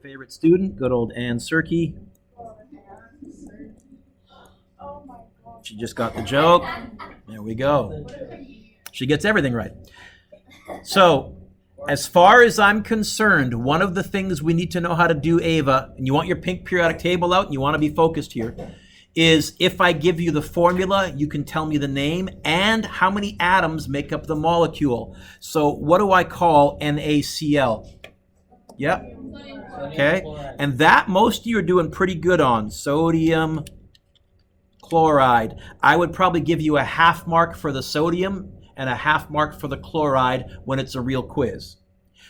favorite student, good old Ann Serkey. She just got the joke. There we go. She gets everything right. So, as far as I'm concerned, one of the things we need to know how to do, Ava, and you want your pink periodic table out and you want to be focused here, is if I give you the formula, you can tell me the name and how many atoms make up the molecule. So what do I call NaCl? Yep. Okay. And that most of you are doing pretty good on. Sodium chloride. I would probably give you a half mark for the sodium and a half mark for the chloride when it's a real quiz.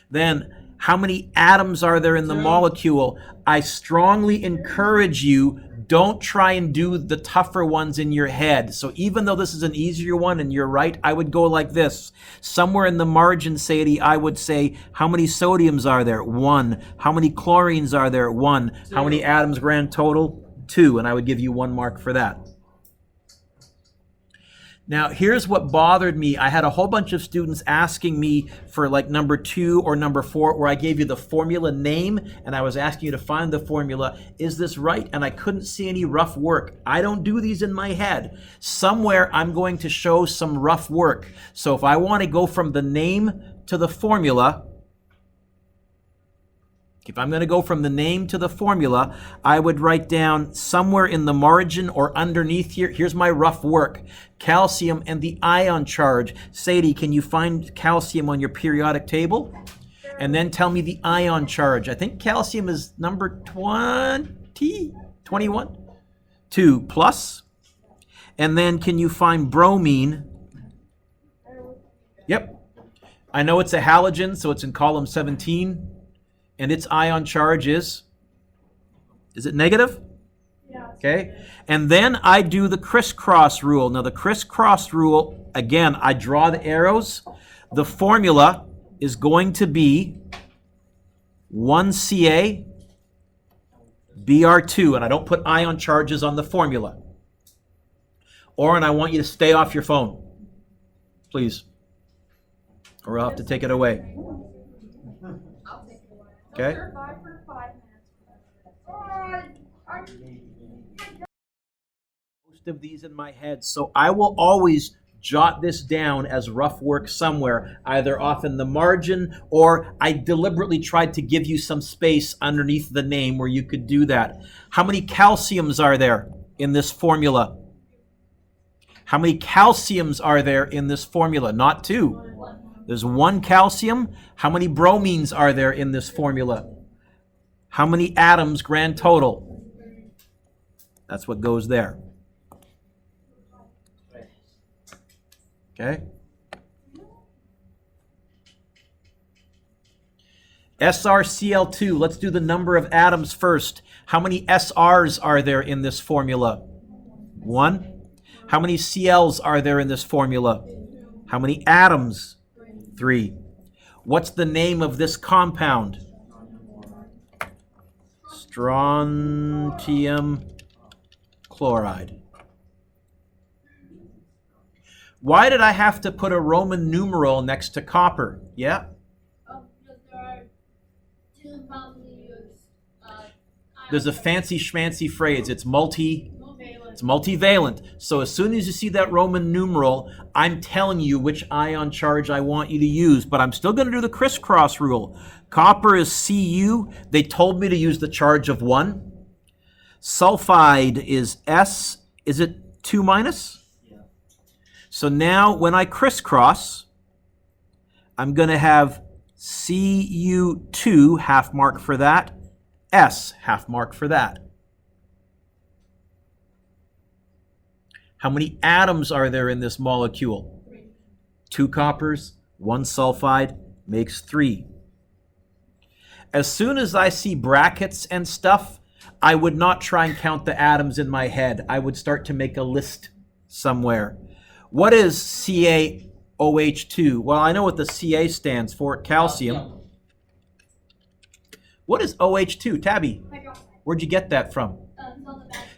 Then, how many atoms are there in the molecule? I strongly encourage you, don't try and do the tougher ones in your head. So even though this is an easier one and you're right, I would go like this. Somewhere in the margin, Sadie, I would say, how many sodiums are there? 1. How many chlorines are there? 1. 2. How many atoms grand total? 2. And I would give you 1 mark for that. Now, here's what bothered me. I had a whole bunch of students asking me for like number 2 or number 4, where I gave you the formula name, and I was asking you to find the formula. Is this right? And I couldn't see any rough work. I don't do these in my head. Somewhere I'm going to show some rough work. So if I want to go from the name to the formula, if I'm going to go from the name to the formula, I would write down somewhere in the margin or underneath here. Here's my rough work. Calcium and the ion charge. Sadie, can you find calcium on your periodic table? And then tell me the ion charge. I think calcium is number 21? 2 plus. And then can you find bromine? Yep. I know it's a halogen, so it's in column 17. And its ion charge is it negative? Yeah. Okay. And then I do the crisscross rule. Now the crisscross rule, again, I draw the arrows. The formula is going to be 1Ca Br2, and I don't put ion charges on the formula. And I want you to stay off your phone, please, or I'll have to take it away. Okay. Most of these in my head, so I will always jot this down as rough work somewhere, either off in the margin, or I deliberately tried to give you some space underneath the name where you could do that. How many calciums are there in this formula? How many calciums are there in this formula? Not 2. There's 1 calcium. How many bromines are there in this formula? How many atoms grand total? That's what goes there. Okay? SrCl2. Let's do the number of atoms first. How many SRs are there in this formula? 1. How many Cls are there in this formula? How many atoms? 3. What's the name of this compound? Strontium chloride. Why did I have to put a Roman numeral next to copper? Yeah? Because there are 2 commonly used. There's a fancy schmancy phrase. It's multivalent. So as soon as you see that Roman numeral, I'm telling you which ion charge I want you to use, but I'm still going to do the crisscross rule. Copper is Cu. They told me to use the charge of 1. Sulfide is S. Is it 2 minus? Yeah. So now when I crisscross, I'm going to have Cu2, half mark for that, S, half mark for that. How many atoms are there in this molecule? 3. 2 coppers, 1 sulfide makes 3. As soon as I see brackets and stuff, I would not try and count the atoms in my head. I would start to make a list somewhere. What is CaOH2? Well, I know what the Ca stands for, calcium. What is OH2? Tabby, where'd you get that from?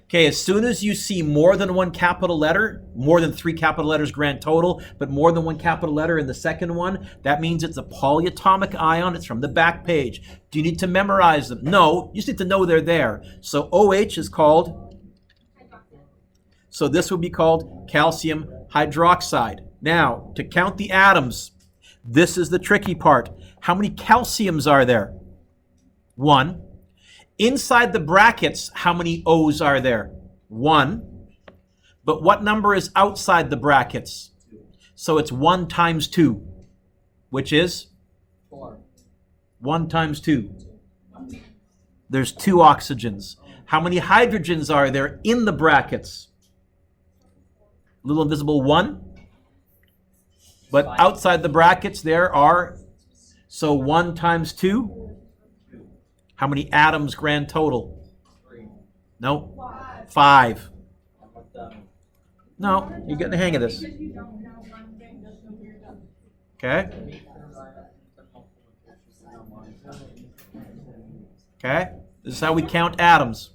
Okay, as soon as you see more than one capital letter, more than 3 capital letters grand total, but more than one capital letter in the second one, that means it's a polyatomic ion. It's from the back page. Do you need to memorize them? No, you just need to know they're there. So OH is called, so this would be called calcium hydroxide. Now, to count the atoms, this is the tricky part. How many calciums are there? 1. Inside the brackets, how many O's are there? 1. But what number is outside the brackets? So it's 1 times 2, which is? 4. 1 times 2. There's 2 oxygens. How many hydrogens are there in the brackets? Little invisible 1. But outside the brackets there are, so 1 times 2. How many atoms grand total? 3. No. 5. No, you're getting the hang of this. Okay. Okay. This is how we count atoms.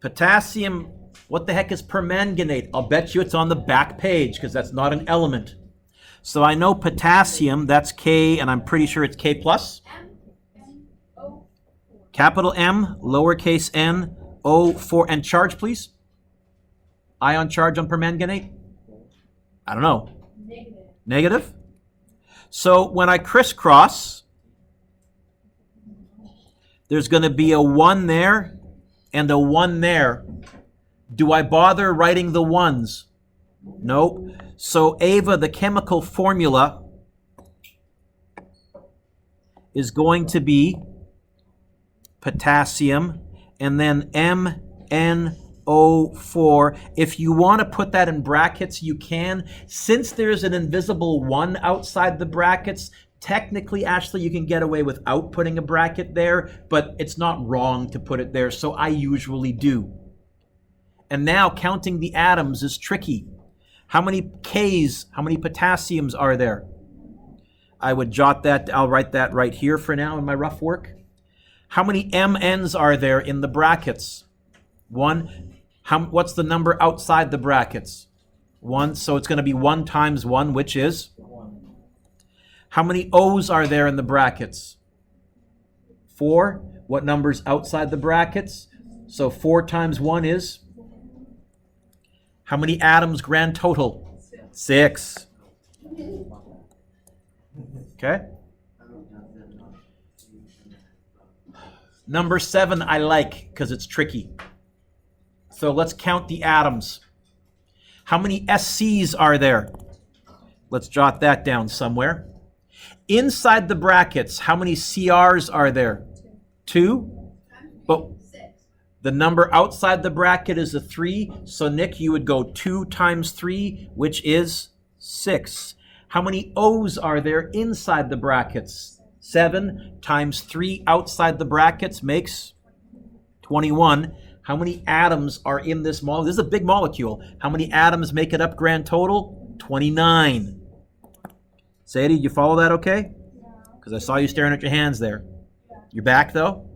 Potassium, what the heck is permanganate? I'll bet you it's on the back page because that's not an element. So I know potassium, that's K, and I'm pretty sure it's K plus. Capital M, lowercase n, O4, and charge, please. Ion charge on permanganate? I don't know. Negative. So when I crisscross, there's going to be a 1 there and a 1 there. Do I bother writing the 1s? Nope. So Ava, the chemical formula is going to be potassium and then MnO4. If you want to put that in brackets, you can. Since there's an invisible 1 outside the brackets, technically, Ashley, you can get away without putting a bracket there, but it's not wrong to put it there, so I usually do. And now counting the atoms is tricky. How many Ks, how many potassiums are there? I would jot that, I'll write that right here for now in my rough work. How many MNs are there in the brackets? 1. What's the number outside the brackets? 1, so it's going to be 1 times 1, which is? 1. How many O's are there in the brackets? 4. What number's outside the brackets? So 4 times 1 is? How many atoms grand total? 6. Okay. Number 7 I like because it's tricky. So let's count the atoms. How many SCs are there? Let's jot that down somewhere. Inside the brackets, how many CRs are there? 2. But the number outside the bracket is a 3. So Nick, you would go 2 times 3, which is 6. How many O's are there inside the brackets? 7 times 3 outside the brackets makes 21. How many atoms are in this molecule? This is a big molecule. How many atoms make it up grand total? 29. Sadie, did you follow that okay? Because I saw you staring at your hands there. You're back though?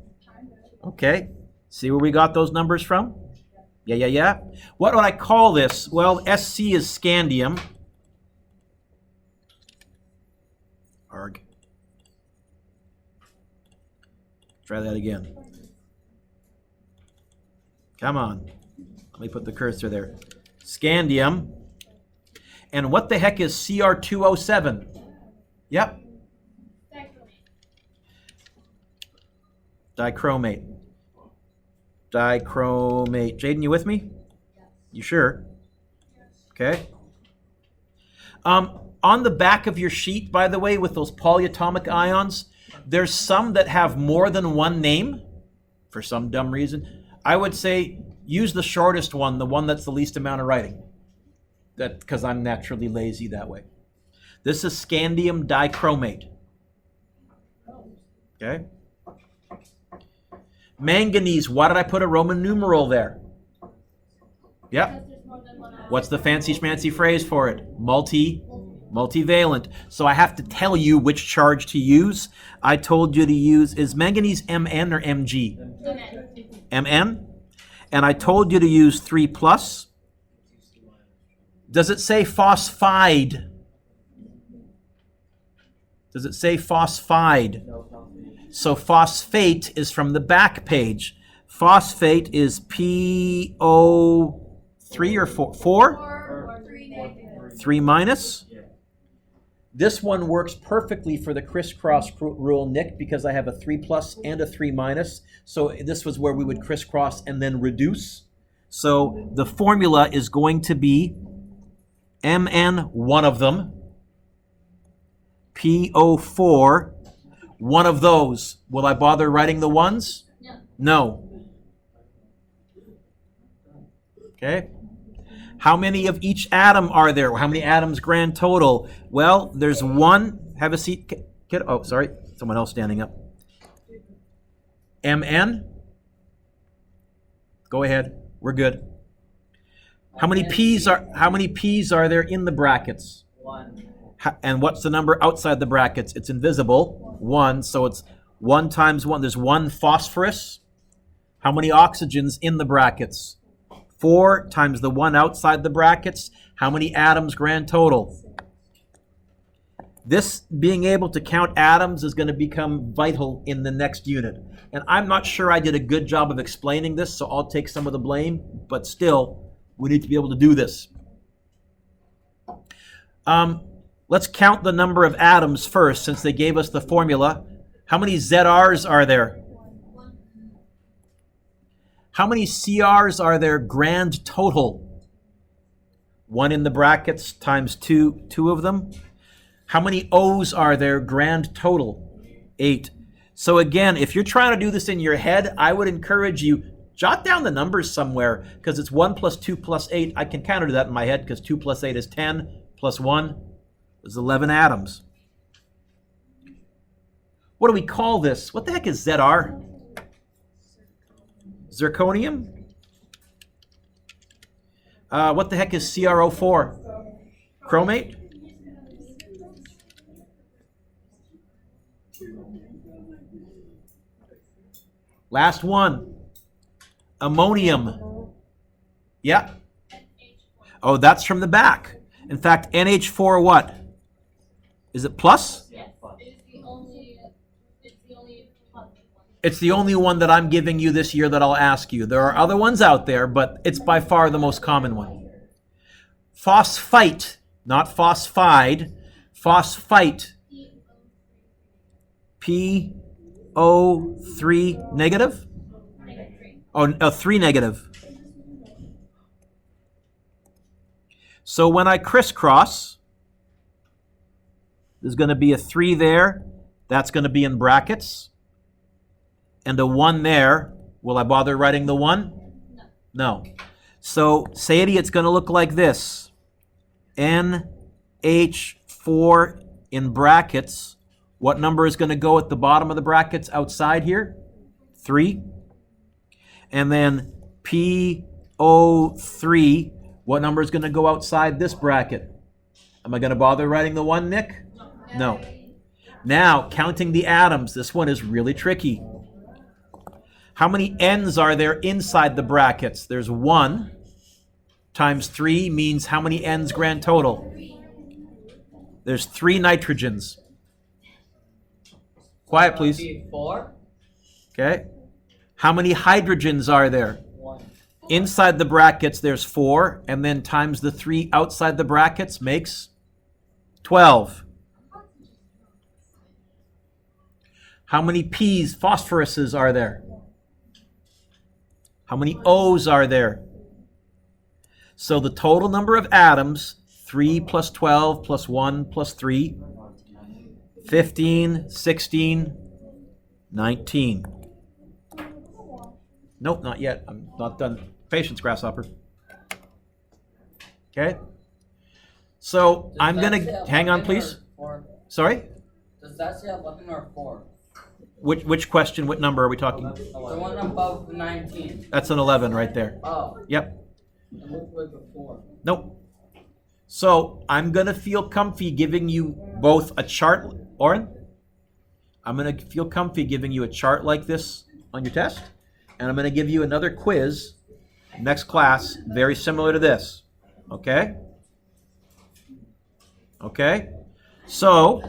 Okay. See where we got those numbers from? Yeah. What would I call this? Well, SC is scandium. Arg. Try that again. Come on. Let me put the cursor there. Scandium. And what the heck is Cr2O7? Yep. Dichromate. Dichromate. Jaden, you with me? You sure? Okay. On the back of your sheet, by the way, with those polyatomic ions, there's some that have more than one name for some dumb reason. I would say use the shortest one, the one that's the least amount of writing. That because I'm naturally lazy that way. This is scandium dichromate. Okay. Manganese, why did I put a Roman numeral there? Yep. What's the fancy schmancy phrase for it? Multi Multivalent. So I have to tell you which charge to use. I told you to use, is manganese Mn or Mg? Mn? And I told you to use 3 plus. Does it say phosphide? Does it say phosphide? So phosphate is from the back page. Phosphate is PO3 or 4? 4 or 3 negative. 3 minus. This one works perfectly for the crisscross rule, Nick, because I have a 3 plus and a 3 minus. So this was where we would crisscross and then reduce. So the formula is going to be Mn, one of them, PO4, one of those. Will I bother writing the ones? No. No. Okay. How many of each atom are there? How many atoms grand total? Well, there's one. Have a seat, kid. Oh, sorry. Someone else standing up. Mn. Go ahead. We're good. How many P's are there in the brackets? 1. And what's the number outside the brackets? It's invisible. 1. So it's 1 times 1. There's 1 phosphorus. How many oxygens in the brackets? 4 times the 1 outside the brackets. How many atoms grand total? This being able to count atoms is going to become vital in the next unit. And I'm not sure I did a good job of explaining this, so I'll take some of the blame. But still, we need to be able to do this. Let's count the number of atoms first, since they gave us the formula. How many ZRs are there? How many CRs are there grand total? 1 in the brackets times 2 of them. How many O's are there grand total? 8. So again, if you're trying to do this in your head, I would encourage you, jot down the numbers somewhere, because it's 1 plus 2 plus 8. I can counter that in my head, because 2 plus 8 is 10, plus 1 is 11 atoms. What do we call this? What the heck is ZR? Zirconium? What the heck is CrO4? Chromate? Last one. Ammonium. Yeah. Oh, that's from the back. In fact, NH4 what? Is it plus? Yes. It's the only plus one. It's the only one that I'm giving you this year that I'll ask you. There are other ones out there, but it's by far the most common one. Phosphite, not phosphide. Phosphite. PO3 negative? Oh, 3 negative. So when I crisscross, there's going to be a 3 there. That's going to be in brackets. And a 1 there. Will I bother writing the 1? No. So, Sadie, it's going to look like this. NH4 in brackets. What number is going to go at the bottom of the brackets outside here? 3. And then PO3. What number is going to go outside this bracket? Am I going to bother writing the 1, Nick? No. Now, counting the atoms. This one is really tricky. How many N's are there inside the brackets? There's 1 times 3 means how many N's grand total? There's 3 nitrogens. Quiet, please. 4. Okay. How many hydrogens are there? 1. Inside the brackets, there's 4, and then times the 3 outside the brackets makes 12. How many P's, phosphoruses, are there? How many O's are there? So the total number of atoms, 3 plus 12 plus 1 plus 3, 15, 16, 19. Nope, not yet. I'm not done. Patience, grasshopper. Okay. So I'm going to, hang on please. Sorry? Does that say 11 or 4? Which question, what number are we talking? The one above 19. That's an 11 right there. Oh, Yep. it looked like a 4. Nope. So I'm going to feel comfy giving you both a chart, Oren? I'm going to feel comfy giving you a chart like this on your test, and I'm going to give you another quiz next class, very similar to this. Okay? Okay? So